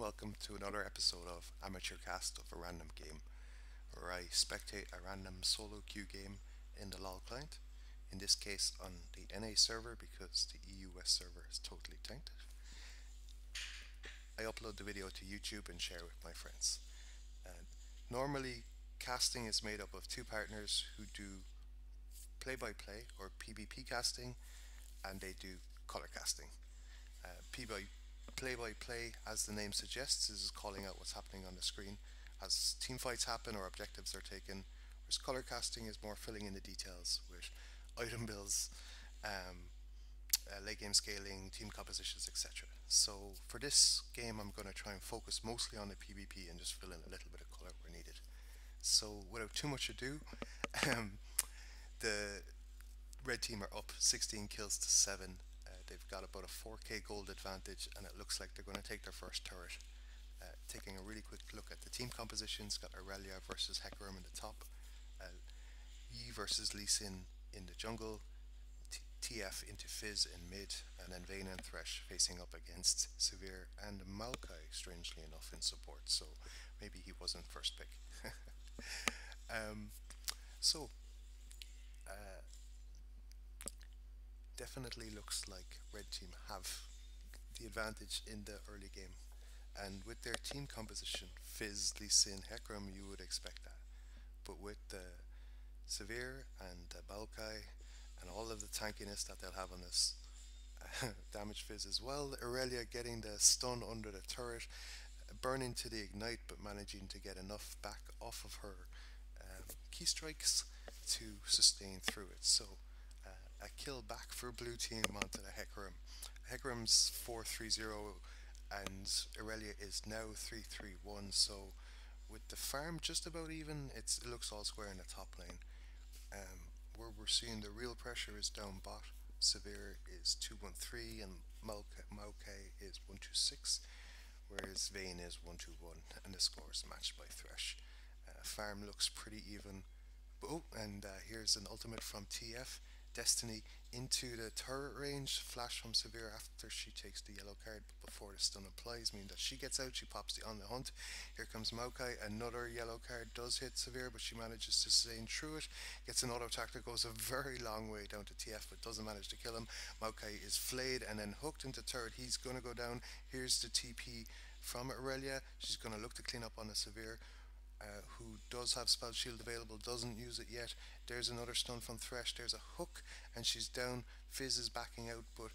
welcome to another episode of Amateur Cast of a Random Game, where I spectate a random solo queue game in the LoL client, in this case on the NA server because the EU West server is totally tanked. I upload the video to YouTube and share with my friends. And normally, casting is made up of two partners who do play by play or PvP casting, and they do color casting. Play by play, as the name suggests, is calling out what's happening on the screen as team fights happen or objectives are taken, whereas color casting is more filling in the details with item builds, um, late game scaling, team compositions, etc. So for this game, I'm going to try and focus mostly on the PvP and just fill in a little bit of color where needed. So without too much ado, um, the red team are up 16 kills to 7. They've got about a 4k gold advantage, and it looks like they're going to take their first turret. Taking a really quick look at the team compositions, got Aurelia versus Hecarim in the top, uh, Yi versus Lee Sin in the jungle, TF into Fizz in mid, and then Vayne and Thresh facing up against Severe and Maokai, strangely enough, in support, so maybe he wasn't first pick. um, so, uh, Definitely looks like red team have the advantage in the early game. And with their team composition, Fizz, Lee Sin, Hecarim, you would expect that. But with the Severe and Balkai and all of the tankiness that they'll have on this damage Fizz as well, Aurelia getting the stun under the turret, burning to the ignite but managing to get enough back off of her key strikes to sustain through it. So a kill back for blue team onto the Hecarim. Hecarim's 4-3-0 and Aurelia is now 3-3-1, so with the farm just about even, it looks all square in the top lane. Where we're seeing the real pressure is down bot. Severe is 2-1-3 and Maokai is 1-2-6, whereas Vayne is 1-2-1, and the score is matched by Thresh. Farm looks pretty even. Oh, and here's an ultimate from TF. Destiny into the turret range, flash from Severe after she takes the yellow card, but before the stun applies, meaning that she gets out, she pops the on the hunt. Here comes Maokai, another yellow card does hit Severe, but she manages to sustain through it, gets an auto attack that goes a very long way down to TF, but doesn't manage to kill him. Maokai is flayed and then hooked into turret, he's gonna go down. Here's the TP from Aurelia, she's gonna look to clean up on the Severe, who does have spell shield available, doesn't use it yet. There's another stun from Thresh, there's a hook, and she's down. Fizz is backing out, but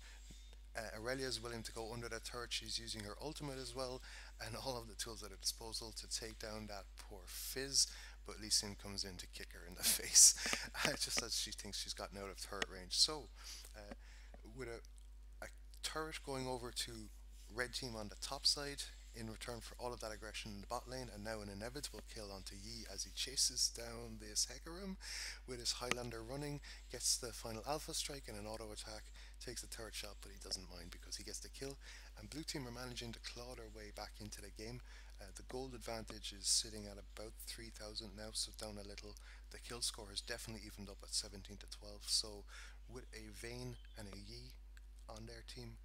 Aurelia is willing to go under that turret. She's using her ultimate as well, and all of the tools at her disposal to take down that poor Fizz. But Lee Sin comes in to kick her in the face, just as she thinks she's gotten out of turret range. So, with a turret going over to red team on the top side, in return for all of that aggression in the bot lane, and now an inevitable kill onto Yi as he chases down this Hecarim with his Highlander running, gets the final alpha strike and an auto attack, takes the third shot, but he doesn't mind because he gets the kill. And blue team are managing to claw their way back into the game. The gold advantage is sitting at about 3,000 now, so down a little. The kill score has definitely evened up at 17 to 12. So with a Vayne and a Yi on their team,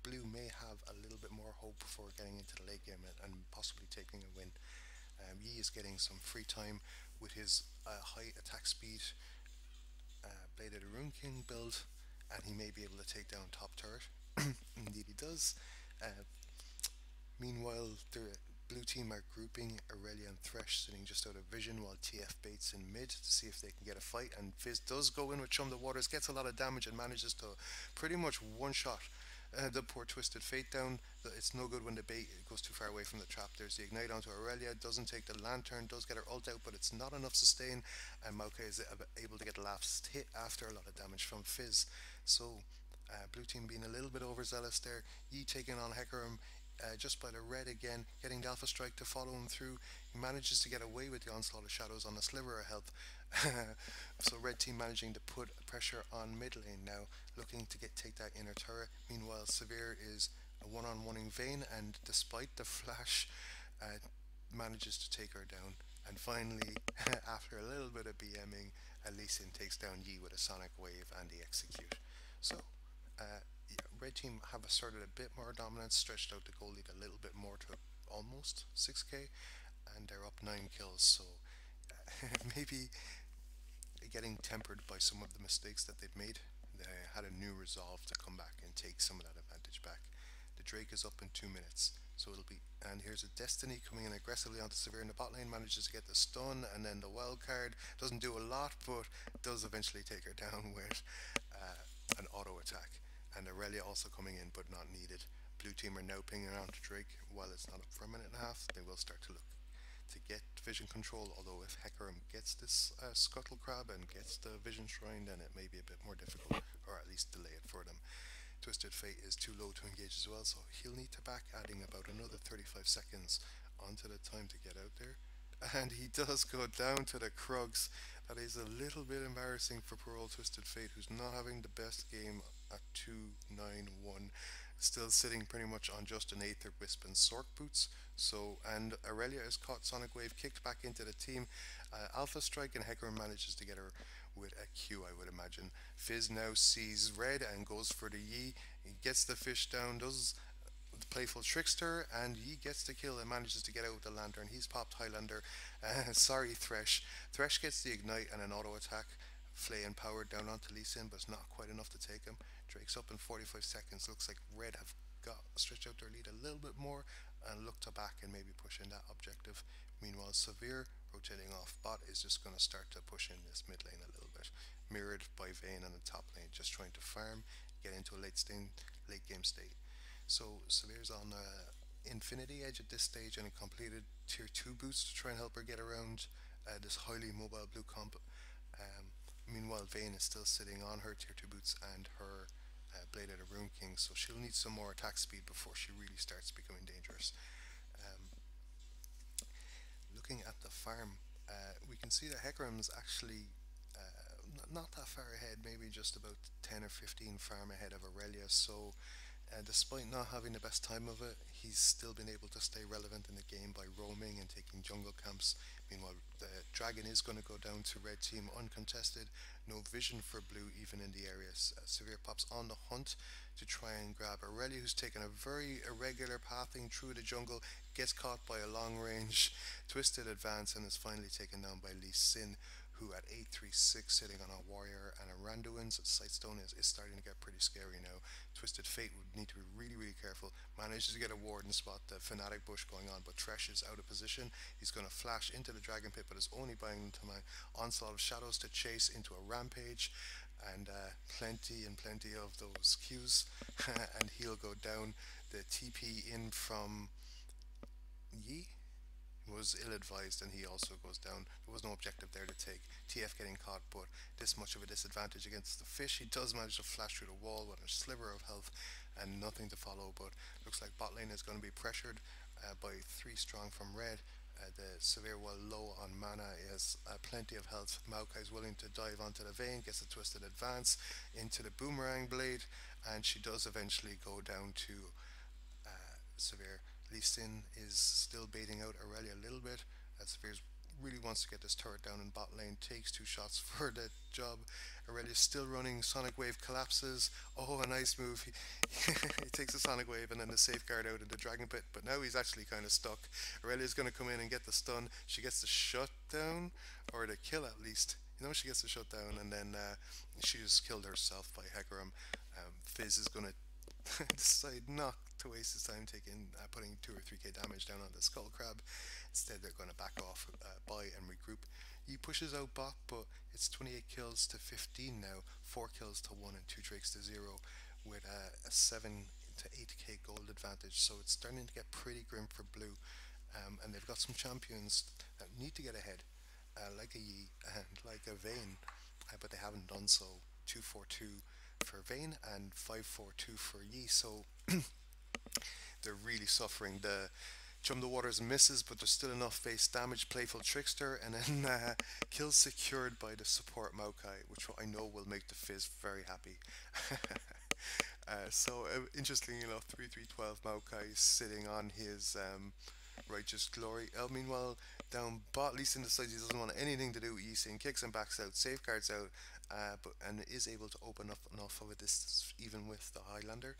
blue may have a little bit more hope for getting into the late game and possibly taking a win. Yi is getting some free time with his high attack speed Blade of the Rune King build, and he may be able to take down top turret. Indeed, he does. Uh, Meanwhile, the blue team are grouping Aurelia and Thresh sitting just out of vision while TF baits in mid to see if they can get a fight. And Fizz does go in with Chum the Waters, gets a lot of damage and manages to pretty much one shot the poor Twisted Fate down. It's no good when the bait goes too far away from the trap. There's the ignite onto Aurelia, doesn't take the lantern, does get her ult out, but it's not enough sustain, and Maokai is able to get the last hit after a lot of damage from Fizz. So, blue team being a little bit overzealous there. Yi taking on Hecarim just by the red again, getting the Alpha Strike to follow him through. He manages to get away with the Onslaught of Shadows on a sliver of health. So red team managing to put pressure on mid lane now, looking to take that inner turret. Meanwhile, Severe is a one-on-one-ing Vayne, and despite the flash, manages to take her down. And finally, after a little bit of BMing, Lee Sin takes down Yi with a Sonic Wave and the Execute. So, yeah, red team have asserted a bit more dominance, stretched out the goal lead a little bit more to almost 6k, and they're up 9 kills. So maybe getting tempered by some of the mistakes that they've made. They had a new resolve to come back and take some of that advantage back. The Drake is up in 2 minutes, so it'll be. And here's a Destiny coming in aggressively onto Severe in the bot lane, manages to get the stun, and then the wild card doesn't do a lot, but does eventually take her down with an auto attack. And Aurelia also coming in, but not needed. Blue team are now pinging around to Drake. While it's not up for a minute and a half, they will start to look to get vision control. Although if Hecarim gets this Scuttle Crab and gets the Vision Shrine, then it may be a bit more difficult, or at least delay it for them. Twisted Fate is too low to engage as well, so he'll need to back, adding about another 35 seconds onto the time to get out there. And he does go down to the Krugs. That is a little bit embarrassing for poor old Twisted Fate, who's not having the best game at 2-9-1. Still sitting pretty much on just an Aether Wisp and Sork boots. So, and Aurelia is caught Sonic Wave, kicked back into the team. Alpha Strike, and Hecarim manages to get her with a Q, I would imagine. Fizz now sees red and goes for the Yi. He gets the fish down, does the playful trickster, and Yi gets the kill and manages to get out with the lantern. He's popped Highlander. Sorry, Thresh. Thresh gets the ignite and an auto attack. Flay and power down onto Lee Sin, but it's not quite enough to take him. Drake's up in 45 seconds. Looks like red have got stretched out their lead a little bit more and look to back and maybe push in that objective. Meanwhile, Severe, rotating off bot, is just going to start to push in this mid lane a little bit. Mirrored by Vayne on the top lane, just trying to farm, get into a late game state. So Severe's on Infinity Edge at this stage, and he completed tier 2 boots to try and help her get around this highly mobile blue comp. Meanwhile, Vayne is still sitting on her tier 2 boots and her Blade of the Rune King, so she'll need some more attack speed before she really starts becoming dangerous. Um, Looking at the farm, we can see that Hecarim's actually not that far ahead, maybe just about 10 or 15 farm ahead of Aurelia, so despite not having the best time of it, he's still been able to stay relevant in the game by roaming and taking jungle camps. Meanwhile, the dragon is going to go down to red team uncontested. No vision for blue even in the areas. Severe pops on the hunt to try and grab Aurelia, who's taken a very irregular pathing through the jungle, gets caught by a long range twisted advance, and is finally taken down by Lee Sin, who at 836 sitting on a warrior and a Randuin's Sightstone is starting to get pretty scary now. Twisted Fate would need to be really careful. Manages to get a ward and spot the Fnatic bush going on, but Thresh is out of position. He's going to flash into the Dragon Pit, but is only buying into my Onslaught of Shadows to chase into a Rampage, and plenty and plenty of those Qs, and he'll go down. The TP in from Yi was ill-advised, and he also goes down. There was no objective there to take. TF getting caught, but this much of a disadvantage against the fish. He does manage to flash through the wall with a sliver of health and nothing to follow, but looks like bot lane is going to be pressured by 3 strong from red. The Severe, while low on mana, has plenty of health. Maokai is willing to dive onto the Vayne, gets a twisted advance into the Boomerang Blade, and she does eventually go down to Severe. Lee Sin is still baiting out Aurelia a little bit. Severe really wants to get this turret down in bot lane, takes 2 shots for the job. Aurelia's still running, Sonic Wave collapses. Oh, a nice move. He takes the Sonic Wave and then the safeguard out of the Dragon Pit, but now he's actually kind of stuck. Aurelia's going to come in and get the stun. She gets the shutdown, or the kill at least. You know, she gets the shutdown, and then she just killed herself by Hecarim. Fizz is going to decide not to waste his time putting 2 or 3k damage down on the Skull Crab. Instead, they're going to back off, buy and regroup. He pushes out bot, but it's 28 kills to 15 now, 4 kills to 1 and 2 drakes to 0, with a 7 to 8k gold advantage. So it's starting to get pretty grim for blue, and they've got some champions that need to get ahead, like a Yi and like a Vayne, but they haven't done so. 2-4-2 for Vayne and 5-4-2 for Yi, so they're really suffering. The Chum the Waters misses, but there's still enough base damage. Playful Trickster, and then kills secured by the support Maokai, which I know will make the Fizz very happy. Interestingly enough, 3-3-12 Maokai is sitting on his Righteous Glory. Meanwhile, down bot, Lee Sin decides he doesn't want anything to do with Yi Sin, kicks and backs out, safeguards out, and is able to open up enough of a distance even with the Highlander.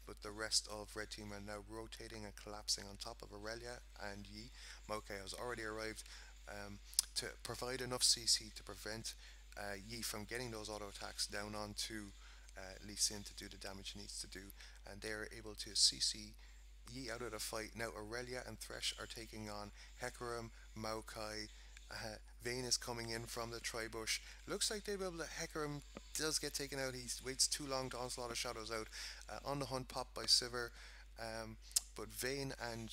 but the rest of red team are now rotating and collapsing on top of Aurelia and Yi. Maokai has already arrived um, to provide enough CC to prevent Yi from getting those auto attacks down onto Lee Sin to do the damage he needs to do, and they are able to CC Yi out of the fight. Now Aurelia and Thresh are taking on Hecarim, Maokai. Vayne is coming in from the Tribush. Looks like they'll be able to. Hecarim does get taken out. He waits too long to onslaught of shadows out. On the hunt, popped by Sivir. But Vayne and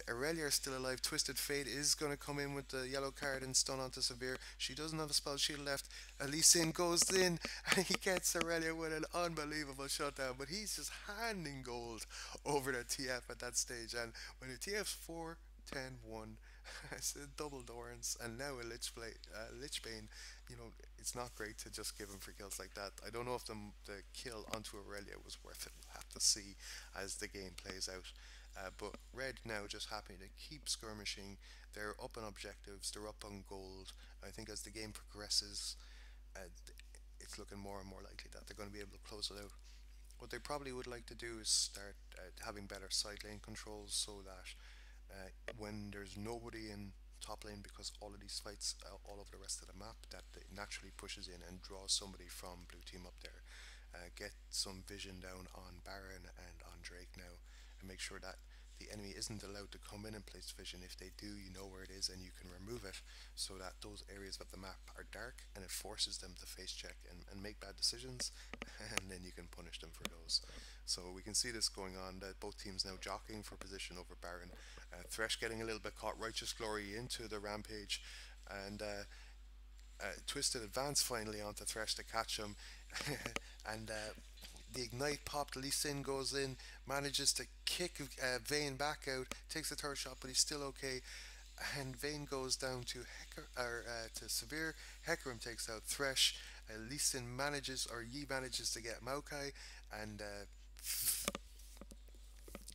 Aurelia are still alive. Twisted Fate is going to come in with the yellow card and stun onto Severe. She doesn't have a spell shield left. Lee Sin goes in and he gets Aurelia with an unbelievable shutdown. But he's just handing gold over the TF at that stage. And when the TF's 4, 10, 1, it's a double Dorans and now a Lich Bane. You know, it's not great to just give him free kills like that. I don't know if the kill onto Aurelia was worth it. We'll have to see as the game plays out. But Red now just happy to keep skirmishing. They're up on objectives, they're up on gold. I think as the game progresses, uh, it's looking more and more likely that they're going to be able to close it out. What they probably would like to do is start having better side lane controls so that when there's nobody in top lane, because all of these fights all over the rest of the map, that it naturally pushes in and draws somebody from blue team up there. Get some vision down on Baron and on Drake now, and make sure that the enemy isn't allowed to come in and place vision. If they do, you know where it is and you can remove it, so that those areas of the map are dark and it forces them to face check and make bad decisions, and then you can punish them for those. So we can see this going on, that both teams now jockeying for position over Baron. Thresh getting a little bit caught, Righteous Glory into the rampage, and Twisted advance finally onto Thresh to catch him, and the ignite popped. Lee Sin goes in, manages to kick Vayne back out, takes the third shot, but he's still okay. And Vayne goes down to to Severe. Hecarim takes out Thresh. Lee Sin manages, or Yi manages to get Maokai, and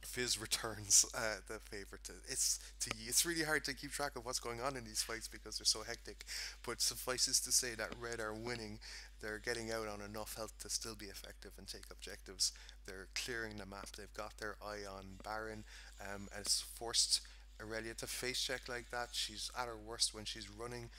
Fizz returns the favorite. It's really hard to keep track of what's going on in these fights because they're so hectic. But suffices to say that Red are winning. They're getting out on enough health to still be effective and take objectives. They're clearing the map. They've got their eye on Baron, and it's forced Aurelia to face check like that. She's at her worst when she's running.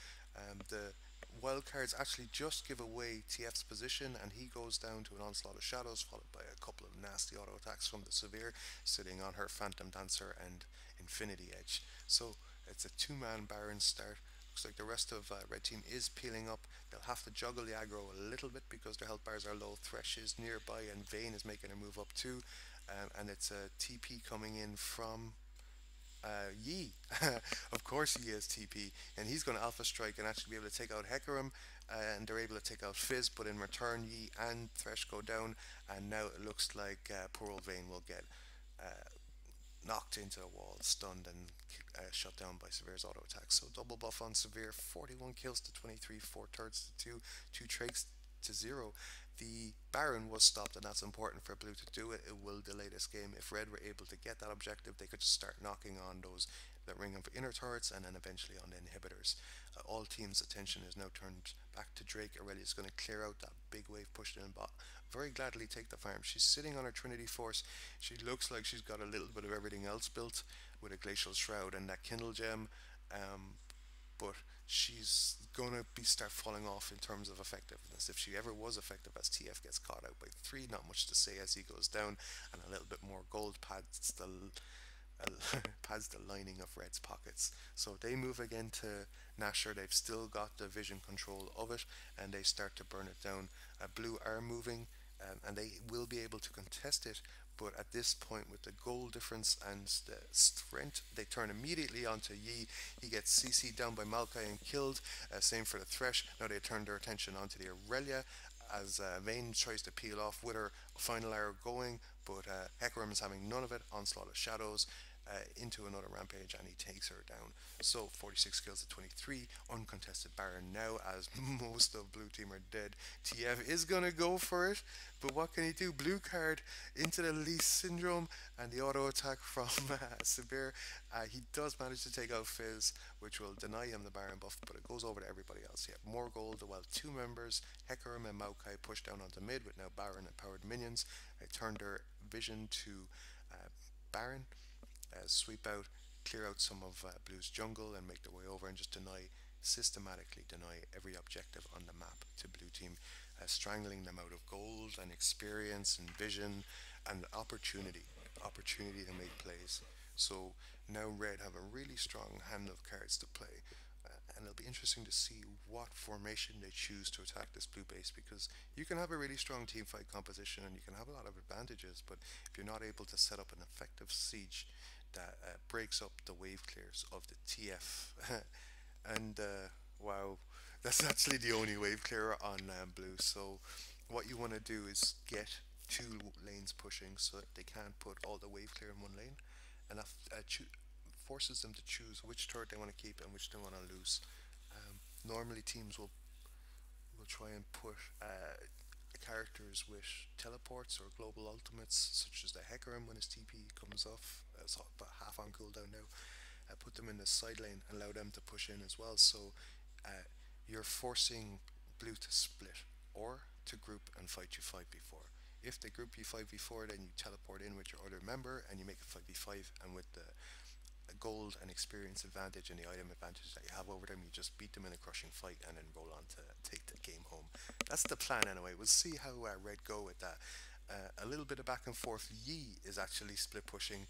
The wildcards actually just give away TF's position, and he goes down to an onslaught of shadows, followed by a couple of nasty auto attacks from the Severe, sitting on her Phantom Dancer and Infinity Edge. So it's a two-man Baron start. Looks like the rest of Red Team is peeling up. They'll have to juggle the aggro a little bit because their health bars are low. Thresh is nearby, and Vayne is making a move up too. And it's a TP coming in from Yi. Of course he has TP, and he's going to Alpha Strike and actually be able to take out Hecarim, and they're able to take out Fizz, but in return Yi and Thresh go down, and now it looks like poor old Vayne will get knocked into the wall, stunned, and shut down by Severe's auto attack. So double buff on Severe, 41 kills to 23, 4 turrets to 2, 2 trakes to 0. The Baron was stopped, and that's important for Blue to do it. It will delay this game. If Red were able to get that objective, they could just start knocking on that ring of inner turrets, and then eventually on the inhibitors. All teams' attention is now turned back to Drake. Aurelia is going to clear out that big wave pushed in bot. Very gladly take the farm. She's sitting on her Trinity Force. She looks like she's got a little bit of everything else built with a Glacial Shroud and that Kindle Gem. But she's gonna be start falling off in terms of effectiveness. If she ever was effective, as TF gets caught out by 3, not much to say as he goes down, and a little bit more gold pads pads the lining of Red's pockets. So they move again to Nashor. They've still got the vision control of it, and they start to burn it down. Blue are moving, and they will be able to contest it, but at this point, with the goal difference and the strength, they turn immediately onto Yi. He gets CC'd down by Maokai and killed. Same for the Thresh. Now they turn their attention onto the Aurelia as Vayne tries to peel off with her final arrow going, but Hecarim is having none of it. Onslaught of Shadows. into another rampage and he takes her down. So 46 kills to 23, uncontested Baron now as most of blue team are dead. TF is gonna go for it, but what can he do? Blue card into the Lee Syndrome and the auto attack from Sabir. He does manage to take out Fizz, which will deny him the Baron buff, but it goes over to everybody else. He have more gold while two members, Hecarim and Maokai, push down onto mid with now Baron and powered minions. They turn their vision to uh, Baron, sweep out, clear out some of Blue's jungle and make their way over and just systematically deny every objective on the map to Blue Team, strangling them out of gold and experience and vision and opportunity to make plays. So now Red have a really strong hand of cards to play. And it'll be interesting to see what formation they choose to attack this blue base, because you can have a really strong team fight composition and you can have a lot of advantages, but if you're not able to set up an effective siege that breaks up the wave clears of the TF. And wow, that's actually the only wave clearer on blue. So what you want to do is get two lanes pushing so that they can't put all the wave clear in one lane, and that forces them to choose which turret they want to keep and which they want to lose. Normally teams will try and put characters with teleports or global ultimates, such as the Hecarim when his TP comes off. It's about half on cooldown now. Put them in the side lane and allow them to push in as well. So you're forcing blue to split or to group and fight you 5v4. If they group you 5v4, then you teleport in with your other member and you make it 5v5. And with the gold and experience advantage and the item advantage that you have over them, you just beat them in a crushing fight and then roll on to take the game home. That's the plan anyway. We'll see how Red go with that. A little bit of back and forth. Yi is actually split pushing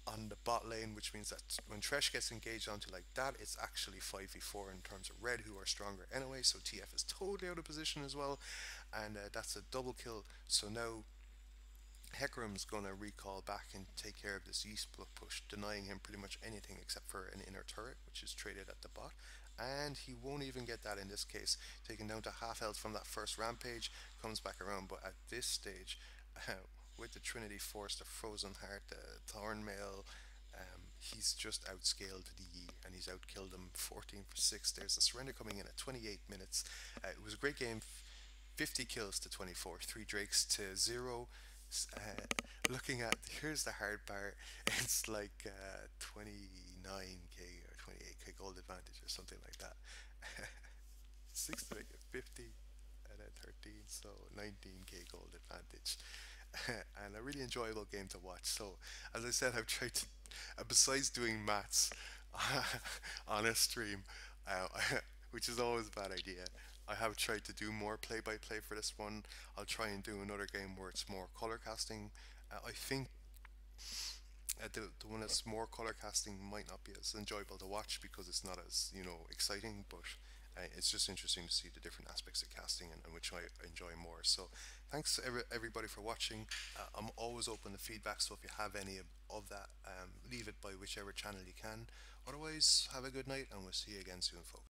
on the bot lane, which means that when Thresh gets engaged onto like that, it's actually 5v4 in terms of Red, who are stronger anyway. So TF is totally out of position as well, and that's a double kill. So now Hecarim's gonna recall back and take care of this Yi split push, denying him pretty much anything except for an inner turret, which is traded at the bot. And he won't even get that in this case, taken down to half health from that first rampage, comes back around. But at this stage, with the Trinity Force, the Frozen Heart, the Thornmail, he's just outscaled the Yi and he's outkilled him 14 for 6. There's a surrender coming in at 28 minutes. It was a great game, 50 kills to 24, 3 Drakes to 0. Looking at, here's the hard part, it's like 29k or 28k gold advantage or something like that. 6 to make it 50 and then 13, so 19k gold advantage. And a really enjoyable game to watch. So as I said, I've tried to, besides doing maths on a stream, uh, which is always a bad idea, I have tried to do more play-by-play for this one. I'll try and do another game where it's more color casting. I think the one that's more color casting might not be as enjoyable to watch because it's not as exciting, but it's just interesting to see the different aspects of casting, and which I enjoy more. So thanks everybody for watching. I'm always open to feedback, so if you have any of that, leave it by whichever channel you can. Otherwise, have a good night and we'll see you again soon, folks.